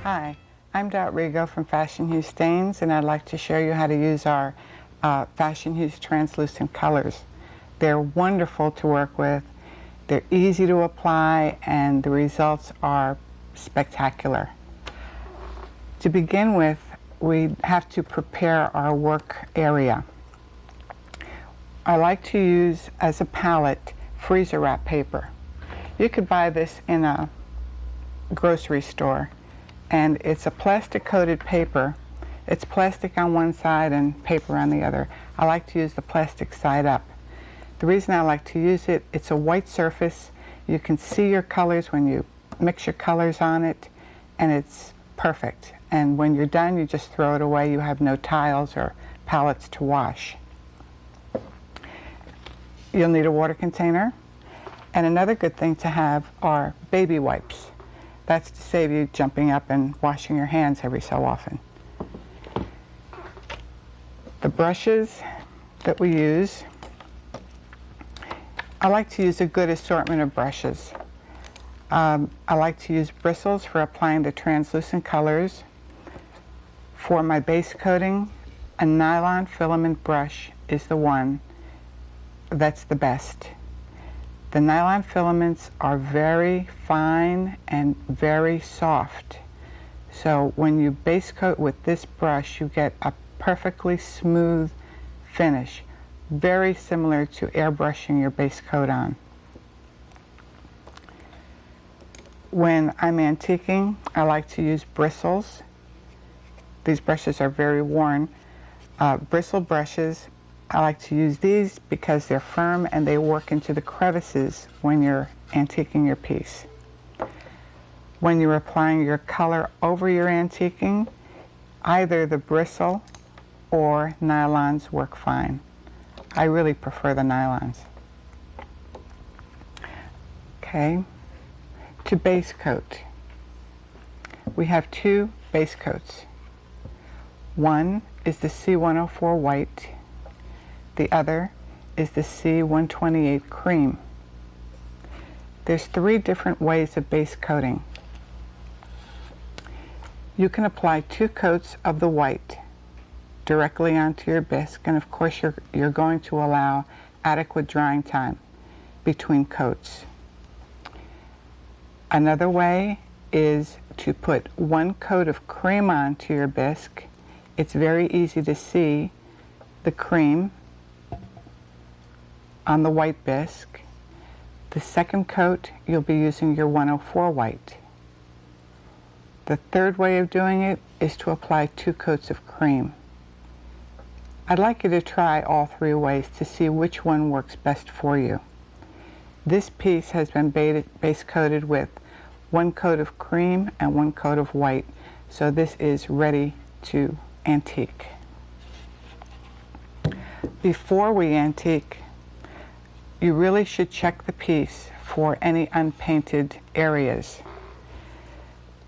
Hi, I'm Rego from Fashenhues Stains, and I'd like to show you how to use our Fashenhues Translucent colors. They're wonderful to work with, they're easy to apply, and the results are spectacular. To begin with, we have to prepare our work area. I like to use as a palette freezer wrap paper. You could buy this in a grocery store, and it's a plastic coated paper. It's plastic on one side and paper on the other. I like to use the plastic side up. The reason I like to use it, it's a white surface. You can see your colors when you mix your colors on it, and it's perfect. And when you're done, you just throw it away. You have no tiles or palettes to wash. You'll need a water container, and another good thing to have are baby wipes. That's to save you jumping up and washing your hands every so often. The brushes that we use, I like to use a good assortment of brushes. I like to use bristles for applying the translucent colors. For my base coating, a nylon filament brush is the one that's the best. The nylon filaments are very fine and very soft. So when you base coat with this brush, you get a perfectly smooth finish, very similar to airbrushing your base coat on. When I'm antiquing, I like to use bristles. These brushes are very worn. Bristle brushes, I like to use these because they're firm and they work into the crevices when you're antiquing your piece. When you're applying your color over your antiquing, either the bristle or nylons work fine. I really prefer the nylons. Okay, to base coat. We have two base coats. One is the C104 white. The other is the C128 cream. There's three different ways of base coating. You can apply 2 coats of the white directly onto your bisque, and of course you're going to allow adequate drying time between coats. Another way is to put 1 coat of cream onto your bisque. It's very easy to see the cream on the white bisque. The second coat, you'll be using your 104 white. The third way of doing it is to apply 2 coats of cream. I'd like you to try all 3 ways to see which one works best for you. This piece has been base coated with 1 coat of cream and 1 coat of white, so this is ready to antique. Before we antique, you really should check the piece for any unpainted areas.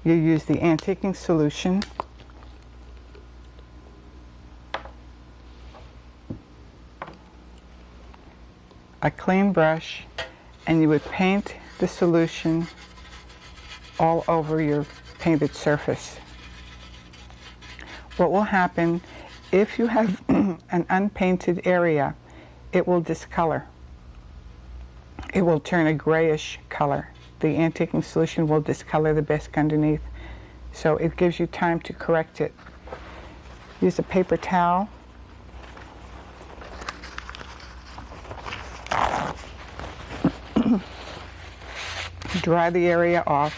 You use the antiquing solution, a clean brush, and you would paint the solution all over your painted surface. What will happen if you have an unpainted area, it will discolor. It will turn a grayish color. The antiquing solution will discolor the bisque underneath, so it gives you time to correct it. Use a paper towel. Dry the area off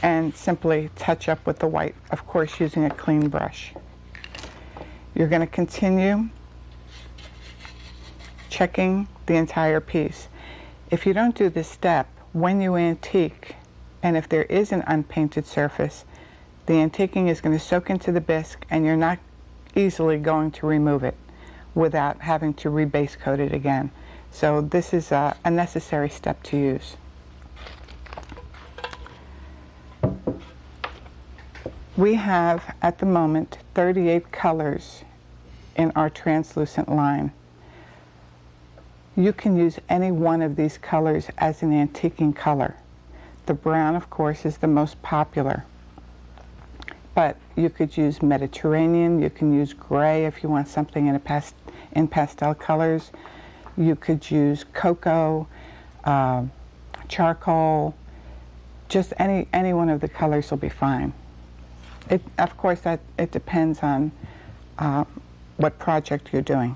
and simply touch up with the white, of course using a clean brush. You're going to continue checking the entire piece. If you don't do this step, when you antique, and if there is an unpainted surface, the antiquing is going to soak into the bisque and you're not easily going to remove it without having to rebase coat it again. So this is a necessary step to use. We have at the moment 38 colors in our translucent line. You can use any one of these colors as an antiquing color. The brown, of course, is the most popular. but you could use Mediterranean, you can use gray if you want something in pastel colors. You could use cocoa, charcoal, just any one of the colors will be fine. Of course, it depends on what project you're doing.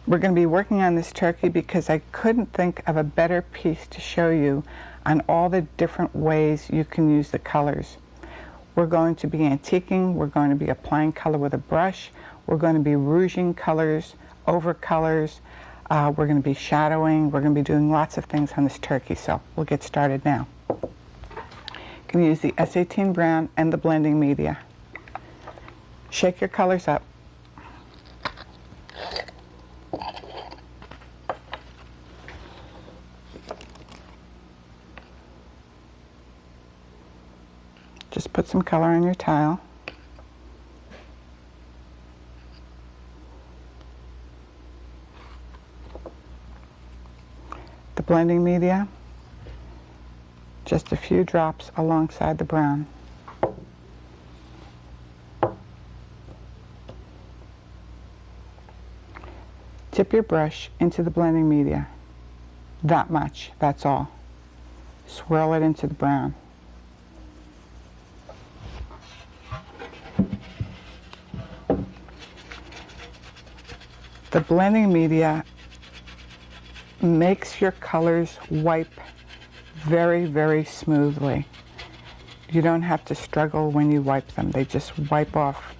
We're going to be working on this turkey because I couldn't think of a better piece to show you on all the different ways you can use the colors. We're going to be antiquing, we're going to be applying color with a brush, we're going to be rouging colors, over colors, we're going to be shadowing, we're going to be doing lots of things on this turkey, so we'll get started now. You can use the S18 brown and the blending media. Shake your colors up. Just put some color on your tile. The blending media, just a few drops alongside the brown. Dip your brush into the blending media. That much, that's all. Swirl it into the brown. The blending media makes your colors wipe very, very smoothly. You don't have to struggle when you wipe them. They just wipe off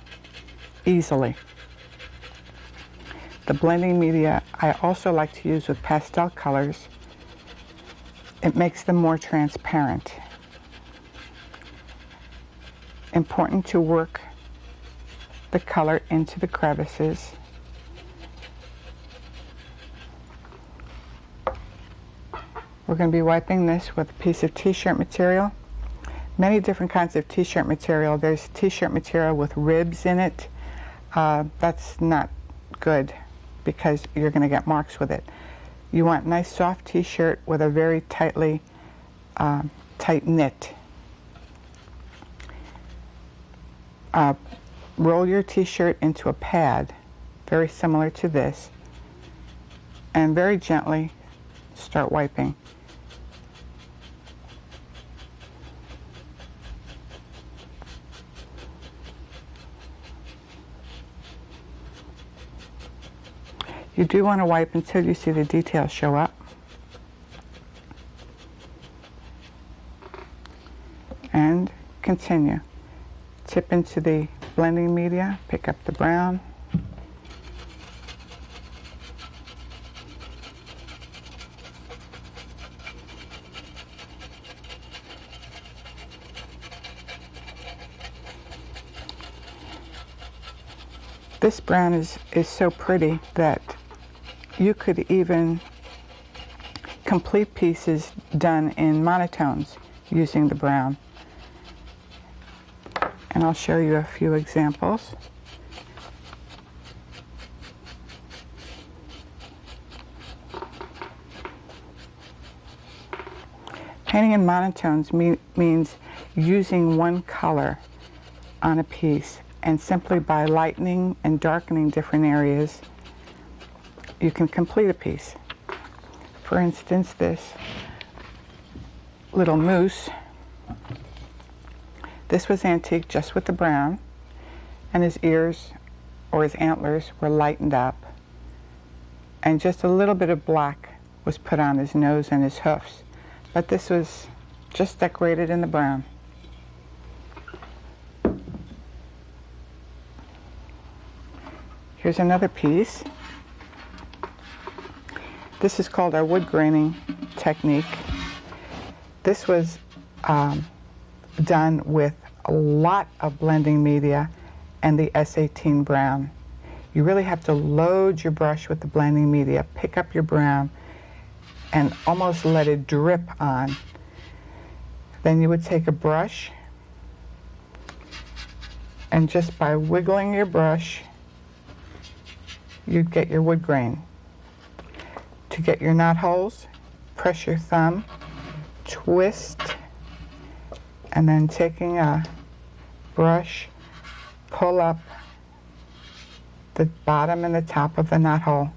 easily. The blending media I also like to use with pastel colors. It makes them more transparent. Important to work the color into the crevices. We're going to be wiping this with a piece of t-shirt material. Many different kinds of t-shirt material. There's t-shirt material with ribs in it. That's not good because you're going to get marks with it. You want nice soft t-shirt with a very tightly tight knit. Roll your t-shirt into a pad, very similar to this, and very gently start wiping. You do want to wipe until you see the details show up. And continue. Tip into the blending media, pick up the brown. This brown is so pretty that you could even complete pieces done in monotones using the brown. And I'll show you a few examples. Painting in monotones means using one color on a piece, and simply by lightening and darkening different areas, you can complete a piece. For instance, this little moose, this was antique just with the brown, and his ears or his antlers were lightened up, and just a little bit of black was put on his nose and his hoofs, but this was just decorated in the brown. Here's another piece. This is called our wood graining technique. This was done with a lot of blending media and the S18 brown. You really have to load your brush with the blending media, pick up your brown, and almost let it drip on. Then you would take a brush, and just by wiggling your brush, you'd get your wood grain. To get your knot holes, press your thumb, twist, And then taking a brush, pull up the bottom and the top of the knot hole.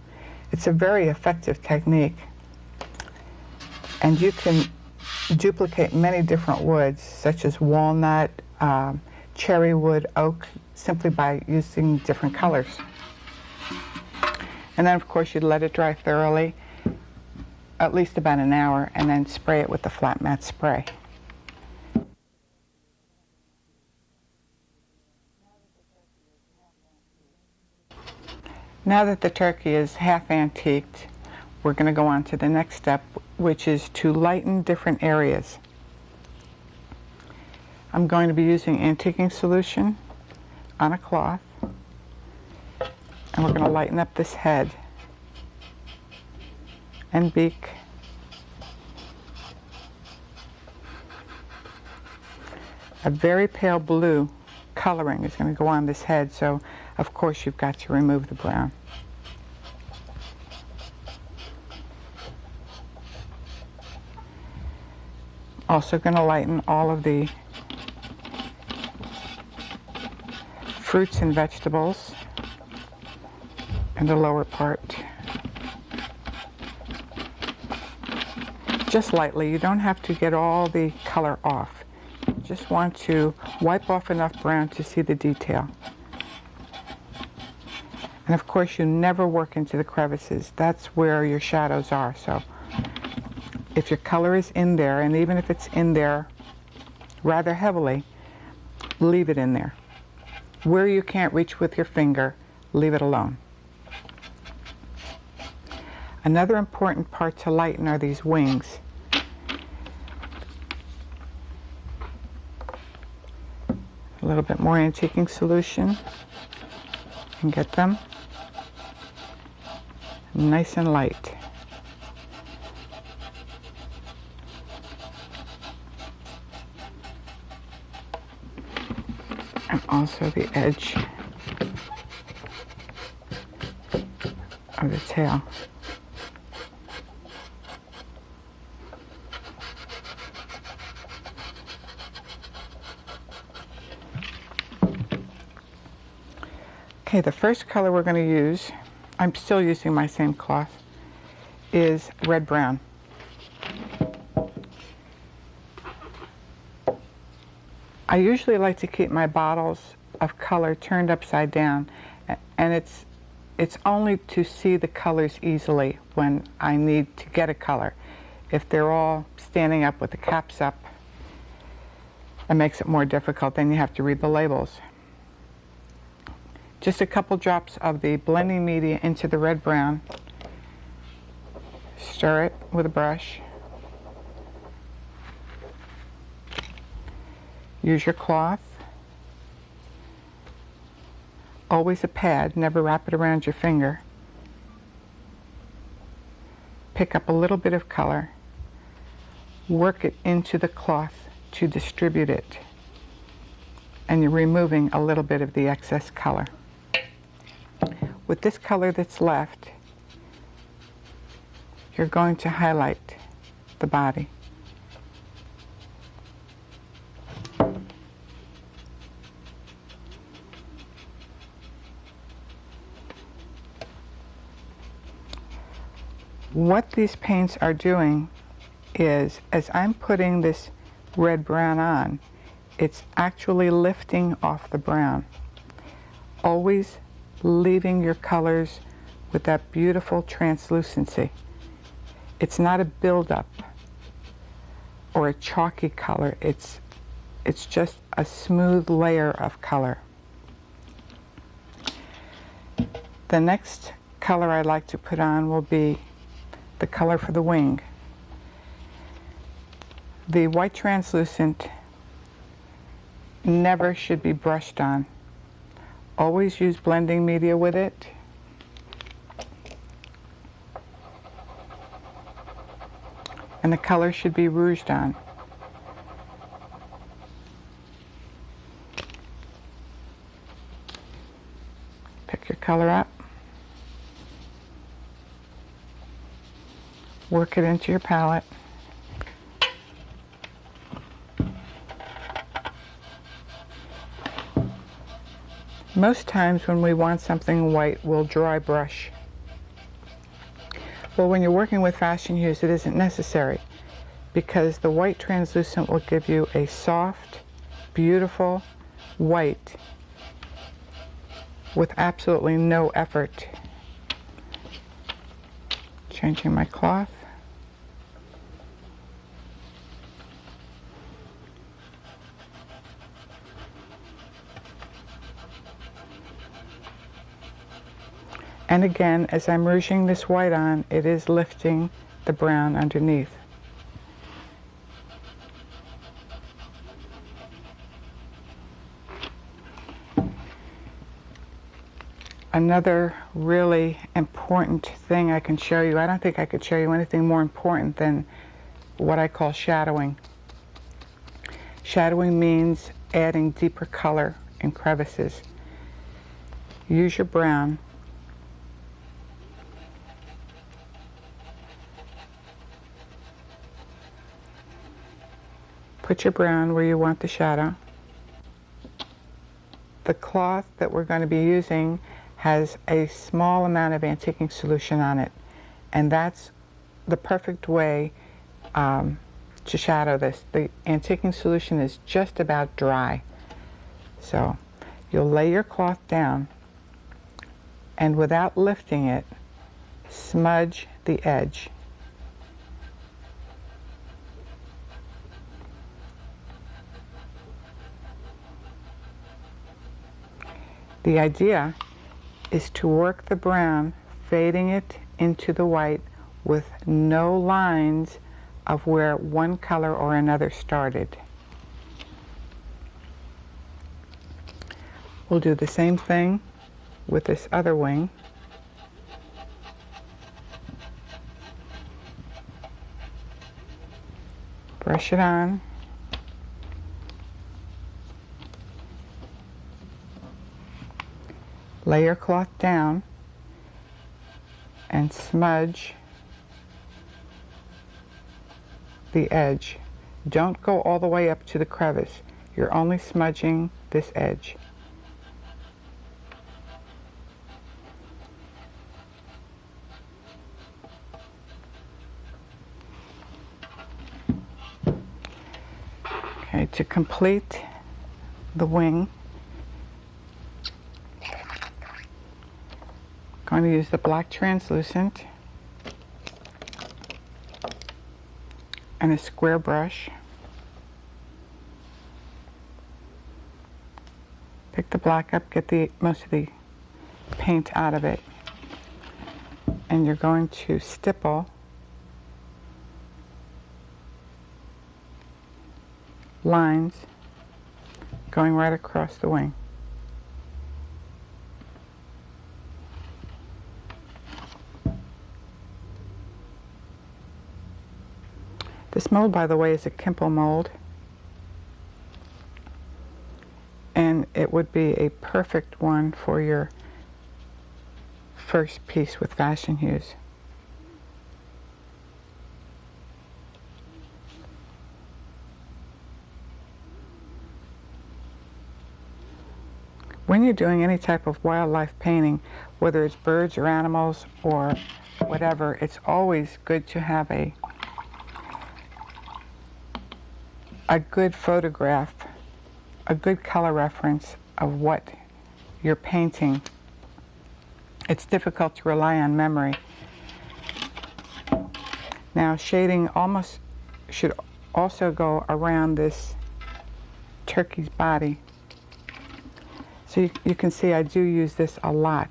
It's a very effective technique. And you can duplicate many different woods, such as walnut, cherry wood, oak, simply by using different colors. And then, of course, you let it dry thoroughly, at least about an hour, and then spray it with the flat mat spray. Now that the turkey is half antiqued, we're going to go on to the next step, which is to lighten different areas. I'm going to be using antiquing solution on a cloth, and we're going to lighten up this head and beak. A very pale blue coloring is going to go on this head, so of course you've got to remove the brown. Also going to lighten all of the fruits and vegetables in the lower part. Just lightly. You don't have to get all the color off. You just want to wipe off enough brown to see the detail. And of course you never work into the crevices. That's where your shadows are. So if your color is in there, and even if it's in there rather heavily, leave it in there. Where you can't reach with your finger, leave it alone. Another important part to lighten are these wings. A little bit more antiquing solution and get them nice and light. And also the edge of the tail. Okay, the first color we're going to use, I'm still using my same cloth, is red-brown. I usually like to keep my bottles of color turned upside down, and it's only to see the colors easily when I need to get a color. If they're all standing up with the caps up, it makes it more difficult. Then you have to read the labels. Just a couple drops of the blending media into the red-brown. Stir it with a brush. Use your cloth. Always a pad, never wrap it around your finger. Pick up a little bit of color. Work it into the cloth to distribute it. And you're removing a little bit of the excess color. With this color that's left, you're going to highlight the body. What these paints are doing is, as I'm putting this red-brown on, it's actually lifting off the brown. Always leaving your colors with that beautiful translucency. It's not a buildup or a chalky color. It's just a smooth layer of color. The next color I'd like to put on will be the color for the wing. The white translucent never should be brushed on. Always use blending media with it. And the color should be rouged on. Pick your color up. Work it into your palette. Most times when we want something white, we'll dry brush. Well, when you're working with Fashenhues, it isn't necessary, because the white translucent will give you a soft, beautiful white with absolutely no effort. Changing my cloth. And again, as I'm rouging this white on, it is lifting the brown underneath. Another really important thing I can show you, I don't think I could show you anything more important than what I call shadowing. Shadowing means adding deeper color in crevices. Use your brown. Put your brown where you want the shadow. The cloth that we're going to be using has a small amount of antiquing solution on it, and that's the perfect way to shadow this. The antiquing solution is just about dry. So you'll lay your cloth down, and without lifting it, smudge the edge. The idea is to work the brown, fading it into the white with no lines of where one color or another started. We'll do the same thing with this other wing. Brush it on. Lay your cloth down and smudge the edge. Don't go all the way up to the crevice. You're only smudging this edge. Okay, to complete the wing, I'm going to use the black translucent and a square brush. Pick the black up, get the most of the paint out of it, and you're going to stipple lines going right across the wing. This mold, by the way, is a Kimple mold, and it would be a perfect one for your first piece with Fashenhues. When you're doing any type of wildlife painting, whether it's birds or animals or whatever, it's always good to have a good photograph, a good color reference of what you're painting. It's difficult to rely on memory. Now, shading almost should also go around this turkey's body. So you can see I do use this a lot.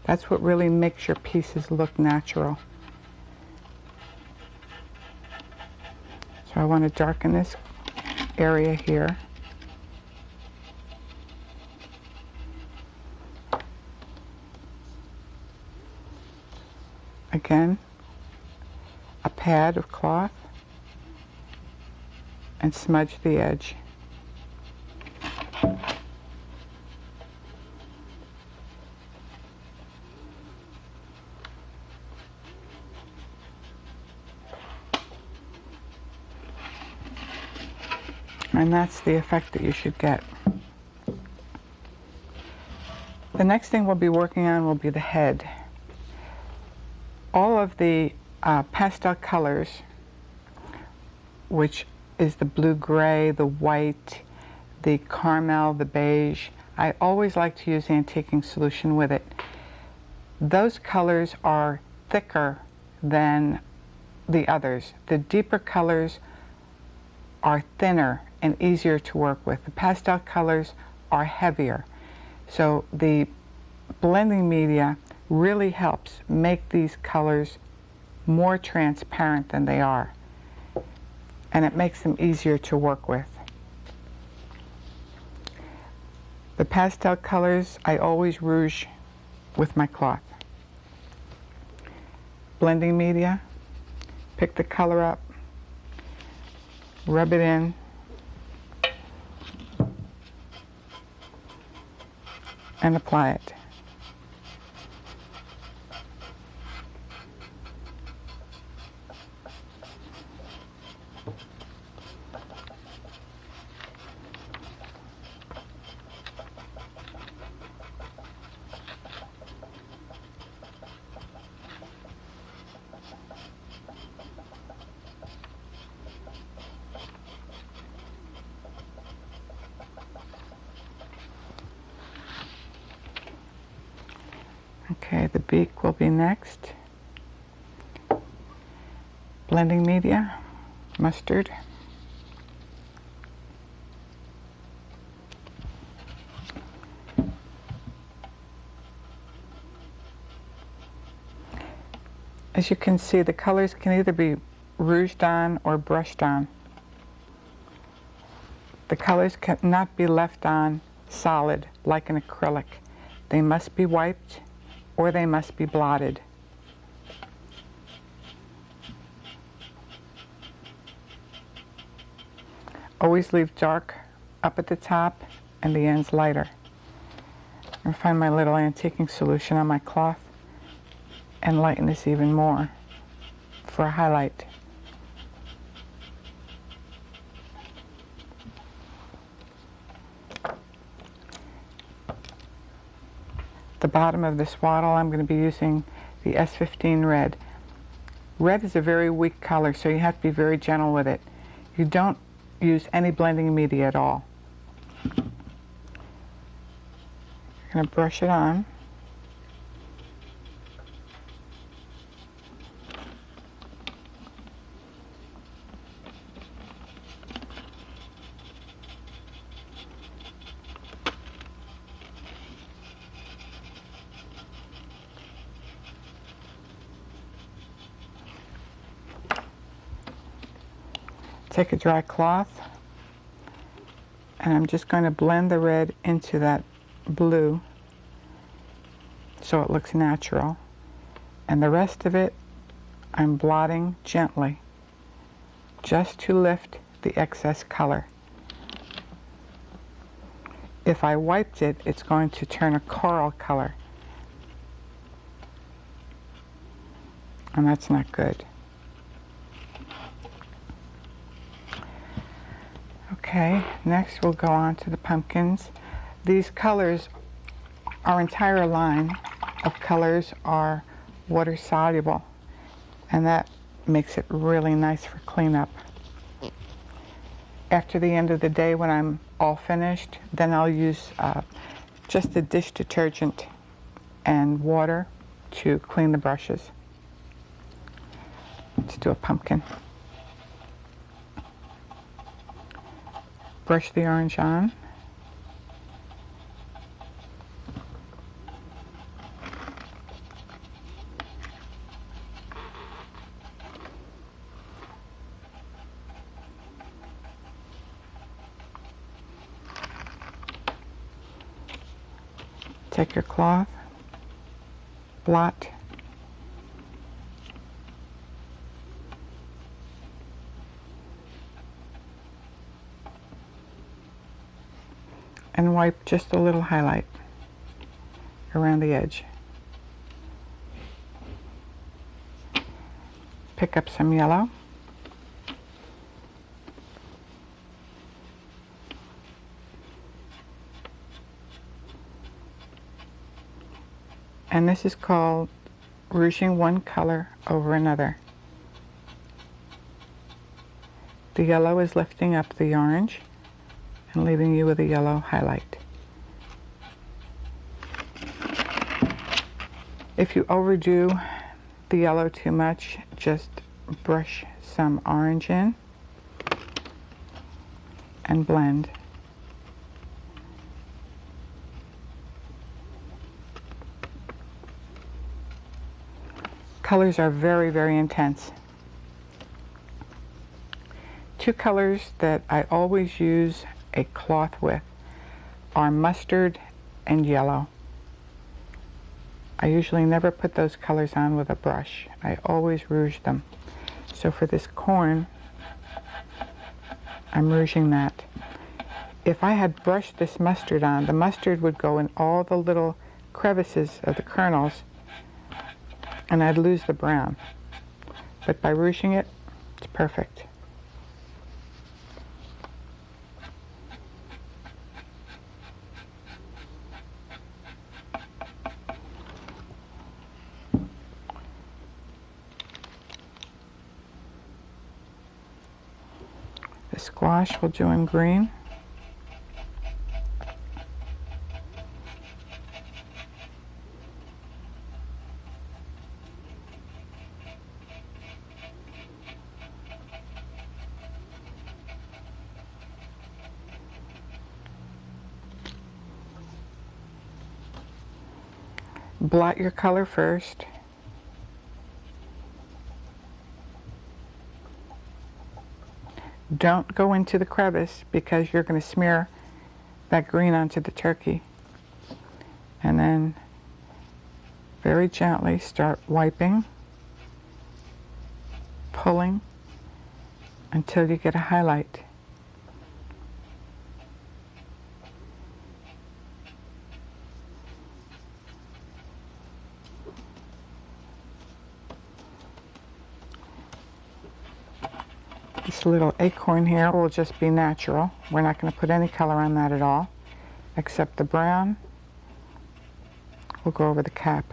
That's what really makes your pieces look natural. So I want to darken this area here. Again, a pad of cloth and smudge the edge. And that's the effect that you should get. The next thing we'll be working on will be the head. All of the pastel colors, which is the blue-gray, the white, the caramel, the beige, I always like to use antiquing solution with it. Those colors are thicker than the others. The deeper colors are thinner and easier to work with. The pastel colors are heavier. So the blending media really helps make these colors more transparent than they are. And it makes them easier to work with. The pastel colors, I always rouge with my cloth. Blending media, pick the color up, rub it in, and apply it. Okay, the beak will be next. Blending media, mustard. As you can see, the colors can either be rouged on or brushed on. The colors cannot be left on solid like an acrylic. They must be wiped or they must be blotted. Always leave dark up at the top and the ends lighter. I'm going to find my little antiquing solution on my cloth and lighten this even more for a highlight. The bottom of the swaddle, I'm going to be using the S15 red. Red is a very weak color, so you have to be very gentle with it. You don't use any blending media at all. I'm going to brush it on. Take a dry cloth, and I'm just going to blend the red into that blue so it looks natural. And the rest of it, I'm blotting gently, just to lift the excess color. If I wiped it, it's going to turn a coral color, and that's not good. Okay, next we'll go on to the pumpkins. These colors, our entire line of colors are water soluble, and that makes it really nice for cleanup. After the end of the day, when I'm all finished, then I'll use just the dish detergent and water to clean the brushes. Let's do a pumpkin. Brush the orange on. Take your cloth, blot, and wipe just a little highlight around the edge. Pick up some yellow. And this is called rouging one color over another. The yellow is lifting up the orange and leaving you with a yellow highlight. If you overdo the yellow too much, just brush some orange in and blend. Colors are very, very intense. Two colors that I always use a cloth with are mustard and yellow. I usually never put those colors on with a brush. I always rouge them. So for this corn, I'm rouging that. If I had brushed this mustard on, the mustard would go in all the little crevices of the kernels and I'd lose the brown. But by rouging it, it's perfect. The squash we'll do in green. Blot your color first. Don't go into the crevice because you're going to smear that green onto the turkey. And then very gently start wiping, pulling until you get a highlight. This little acorn here will just be natural. We're not going to put any color on that at all, except the brown. We'll go over the cap.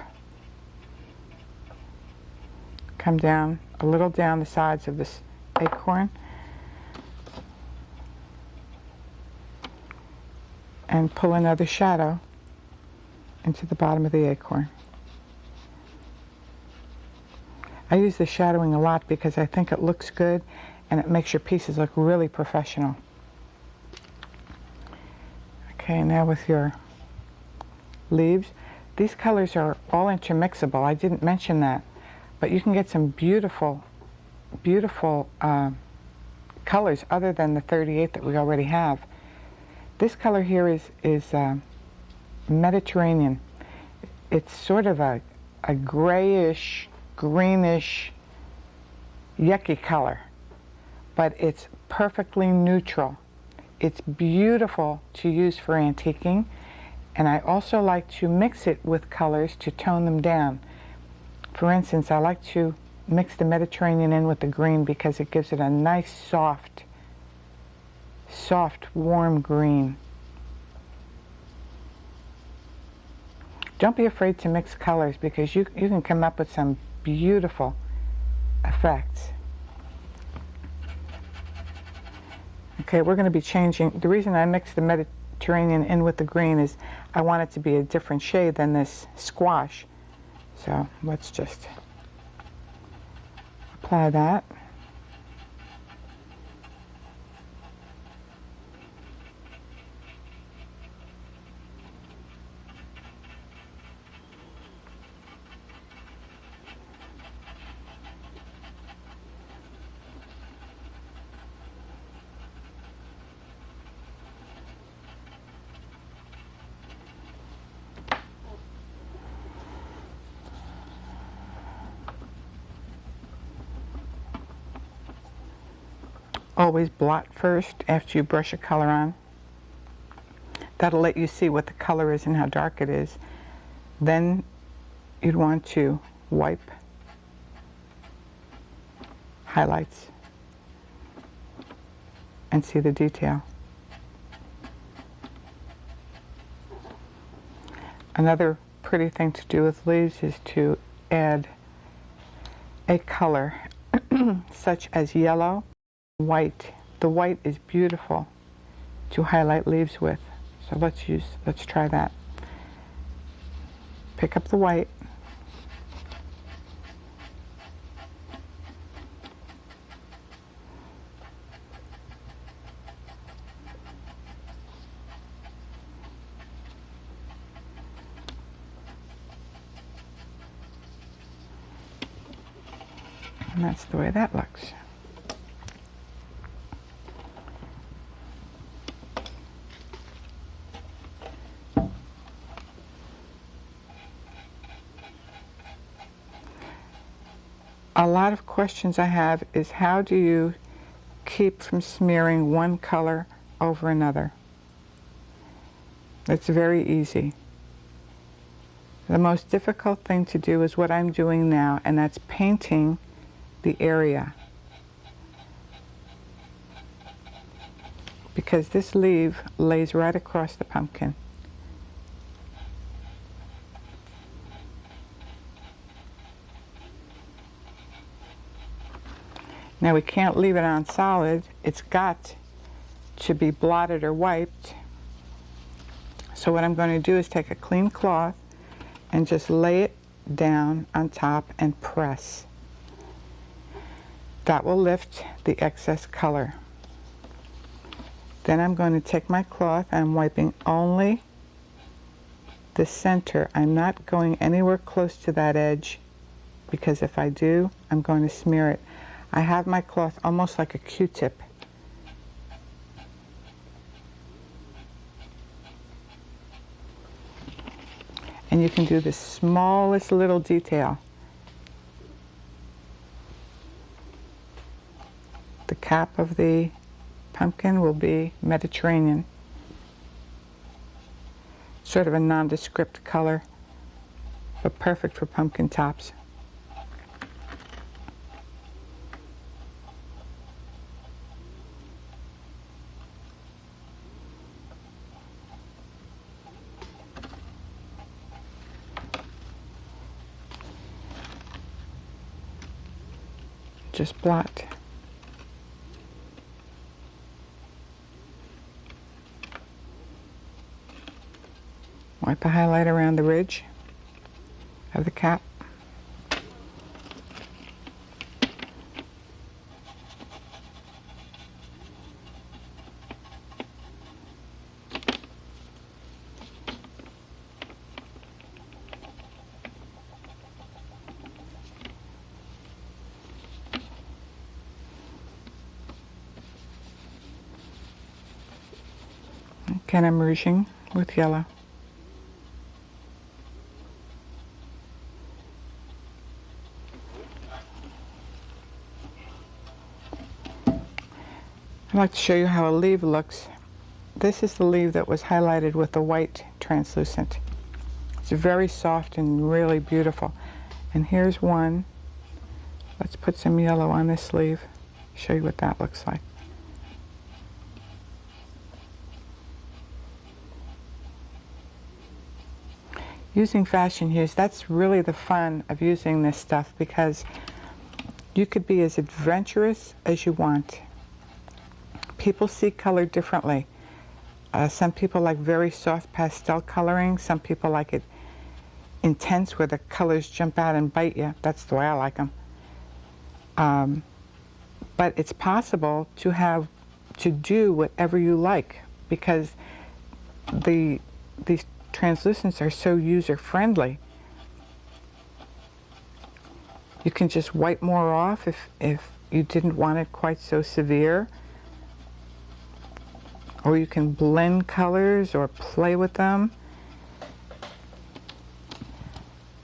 Come down, a little down the sides of this acorn. And pull another shadow into the bottom of the acorn. I use the shadowing a lot because I think it looks good and it makes your pieces look really professional. Okay, now with your leaves, these colors are all intermixable. I didn't mention that, but you can get some beautiful, beautiful colors other than the 38 that we already have. This color here is Mediterranean. It's sort of a grayish, greenish, yucky color, but it's perfectly neutral. It's beautiful to use for antiquing, and I also like to mix it with colors to tone them down. For instance, I like to mix the Mediterranean in with the green because it gives it a nice soft, warm green. Don't be afraid to mix colors because you can come up with some beautiful effects. Okay, we're going to be changing. The reason I mixed the Mediterranean in with the green is I want it to be a different shade than this squash. So let's just apply that. Always blot first after you brush a color on. That'll let you see what the color is and how dark it is. Then you'd want to wipe, highlights, and see the detail. Another pretty thing to do with leaves is to add a color such as yellow, white. The white is beautiful to highlight leaves with. So let's try that. Pick up the white. And that's the way that looks. A lot of questions I have is how do you keep from smearing one color over another? It's very easy. The most difficult thing to do is what I'm doing now, and that's painting the area. Because this leaf lays right across the pumpkin. Now we can't leave it on solid. It's got to be blotted or wiped. So what I'm going to do is take a clean cloth and just lay it down on top and press. That will lift the excess color. Then I'm going to take my cloth, I'm wiping only the center. I'm not going anywhere close to that edge, because if I do, I'm going to smear it. I have my cloth almost like a Q-tip. And you can do the smallest little detail. The cap of the pumpkin will be Mediterranean. Sort of a nondescript color, but perfect for pumpkin tops. Just blot. Wipe a highlight around the ridge of the cap. And I'm roughing with yellow. I'd like to show you how a leaf looks. This is the leaf that was highlighted with the white translucent. It's very soft and really beautiful. And here's one. Let's put some yellow on this leaf. Show you what that looks like. Using Fashenhues, that's really the fun of using this stuff, because you could be as adventurous as you want. People see color differently. Some people like very soft pastel coloring. Some people like it intense where the colors jump out and bite you. That's the way I like them. But it's possible to do whatever you like, because these translucents are so user-friendly. You can just wipe more off if you didn't want it quite so severe. Or you can blend colors or play with them.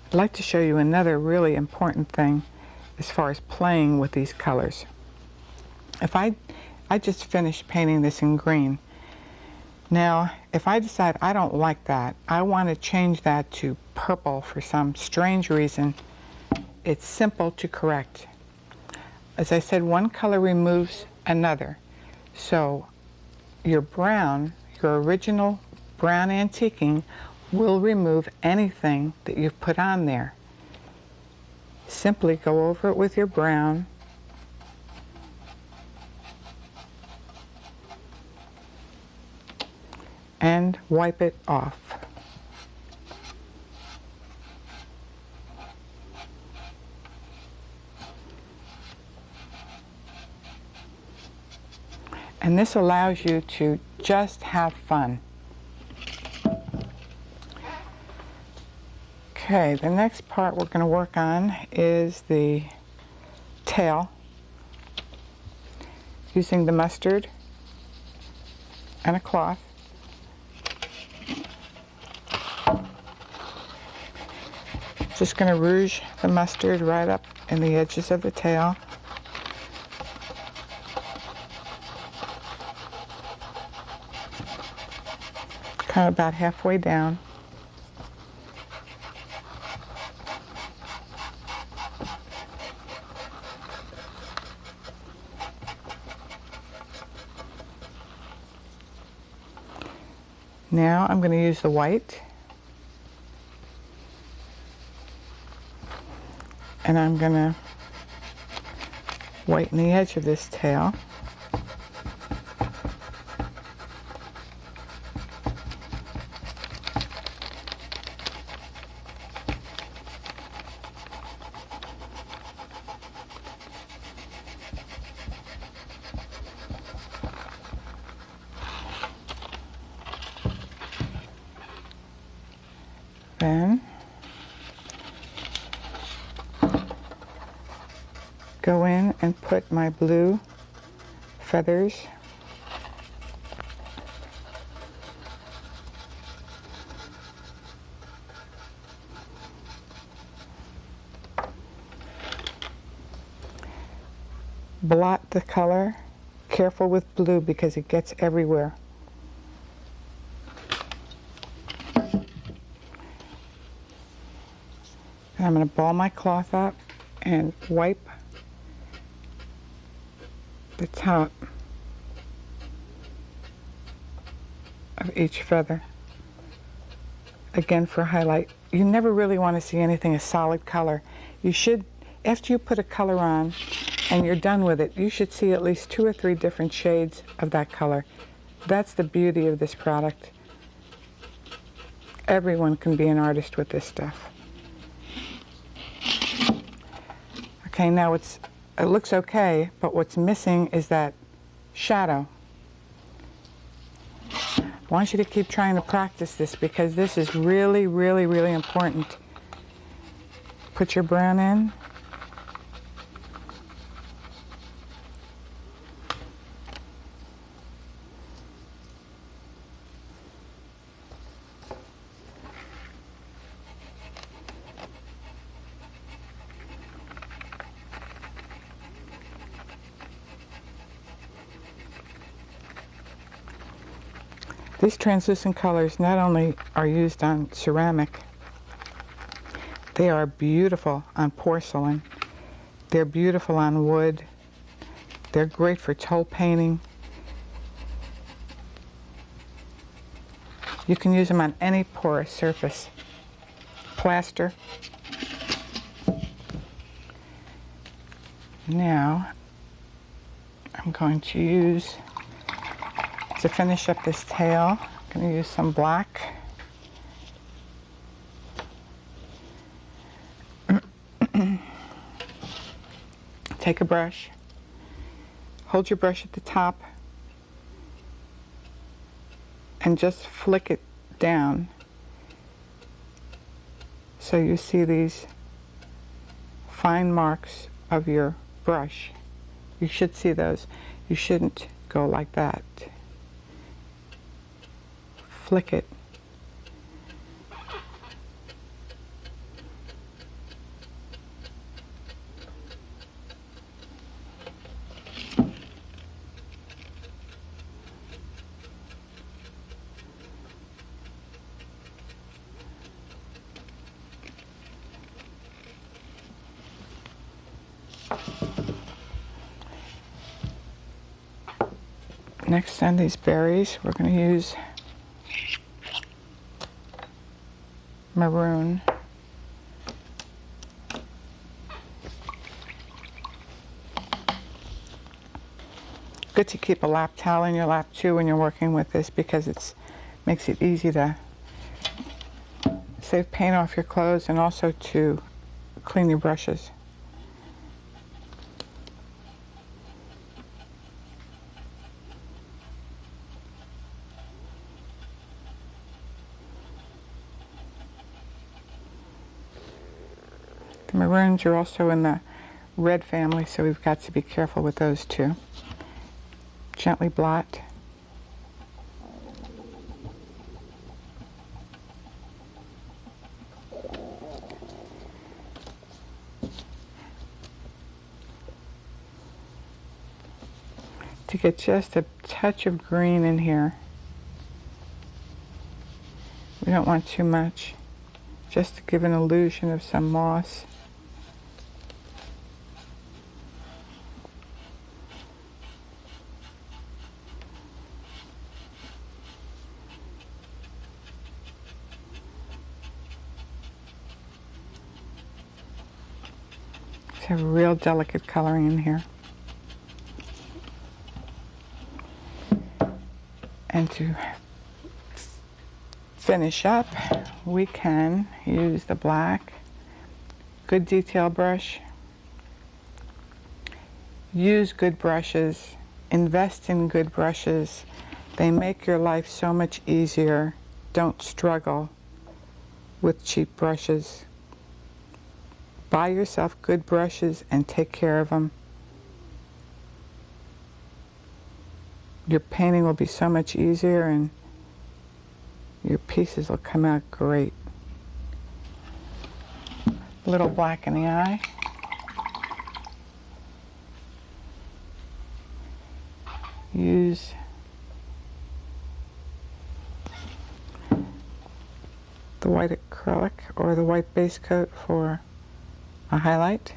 I'd like to show you another really important thing as far as playing with these colors. If I just finished painting this in green. Now, if I decide I don't like that, I want to change that to purple for some strange reason, it's simple to correct. As I said, one color removes another. So your brown, your original brown antiquing, will remove anything that you've put on there. Simply go over it with your brown and wipe it off. And this allows you to just have fun. Okay, the next part we're going to work on is the tail, using the mustard and a cloth. Just going to rouge the mustard right up in the edges of the tail. Kind of about halfway down. Now I'm going to use the white, and I'm going to whiten the edge of this tail. Then go in and put my blue feathers blot the color. Careful with blue because it gets everywhere. And I'm going to ball my cloth up and wipe the top of each feather. Again, for highlight. You never really want to see anything a solid color. You should, after you put a color on and you're done with it, you should see at least 2 or 3 different shades of that color. That's the beauty of this product. Everyone can be an artist with this stuff. Okay, now it looks okay, but what's missing is that shadow. I want you to keep trying to practice this because this is really, really, really important. Put your brown in. These translucent colors not only are used on ceramic, they are beautiful on porcelain. They're beautiful on wood. They're great for toll painting. You can use them on any porous surface. Plaster. Now, I'm going to use, to finish up this tail, I'm going to use some black. Take a brush, hold your brush at the top, and just flick it down so you see these fine marks of your brush. You should see those. You shouldn't go like that. Flick it. Next on these berries, we're going to use maroon. Good to keep a lap towel in your lap too when you're working with this, because it makes it easy to save paint off your clothes and also to clean your brushes. The maroons are also in the red family, so we've got to be careful with those too. Gently blot. To get just a touch of green in here. We don't want too much, just to give an illusion of some moss. Have a real delicate coloring in here. And to finish up, we can use the black. Good detail brush. Use good brushes. Invest in good brushes. They make your life so much easier. Don't struggle with cheap brushes. Buy yourself good brushes and take care of them. Your painting will be so much easier and your pieces will come out great. A little black in the eye. Use the white acrylic or the white base coat for a highlight.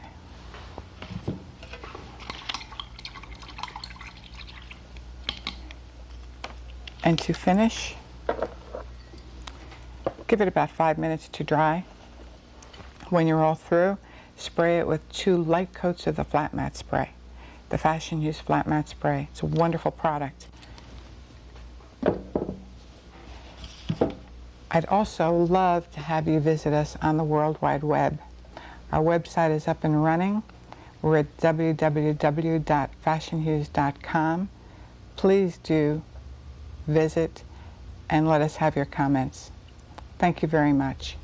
And to finish, give it about 5 minutes to dry. When you're all through, spray it with 2 light coats of the flat matte spray, the Fashenhues Flat Matte Spray. It's a wonderful product. I'd also love to have you visit us on the World Wide Web. Our website is up and running. We're at www.fashenhues.com. Please do visit and let us have your comments. Thank you very much.